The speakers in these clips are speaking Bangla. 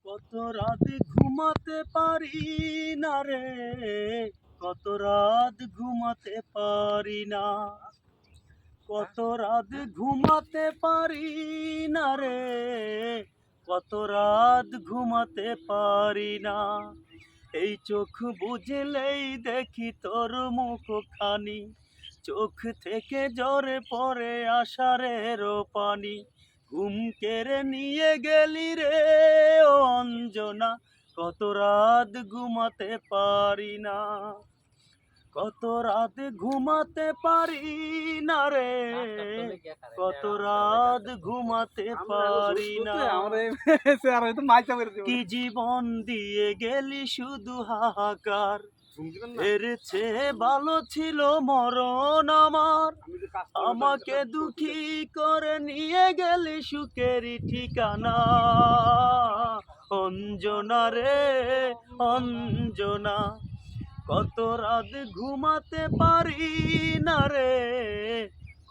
কত রাত ঘুমাতে পারি না রে, কত রাত ঘুমাতে পারি না, কত রাত ঘুমাতে পারি না রে, কত রাত ঘুমাতে পারি না। এই চোখ বুঝলেই দেখি তোর মুখখানি, চোখ থেকে ঝরে পড়ে আষাঢ়ের পানি। ঘুম কেড়ে নিয়ে গেলি রে ও অঞ্জনা, কত রাত ঘুমাতে পারি না, কত রাত ঘুমাতে পারি না রে, কত রাত ঘুমাতে পারি না। কি জীবন দিয়ে গেলি শুধু হাহাকার, এর চেয়ে ভালো ছিল মরণ আমার। আমাকে দুঃখী করে নিয়ে গেলি সুখের ঠিকানা। অঞ্জনা রে অঞ্জনা, কত রাত ঘুমাতে পারি না রে,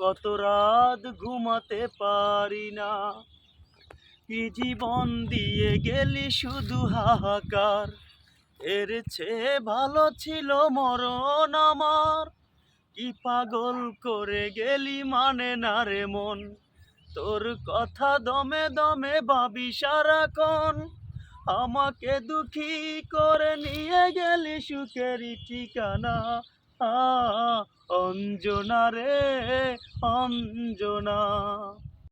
কত রাত ঘুমাতে পারি না। কি জীবন দিয়ে গেলি শুধু হাহাকার, এর চেয়ে ভালো ছিল মরণ আমার। কি পাগল করে গেলি মানে না রে মন, তোর কথা দমে দমে ভাবি সারাক্ষণ। আমাকে দুঃখী করে নিয়ে গেলি সুখের ঠিকানা। অঞ্জনা রে অঞ্জনা।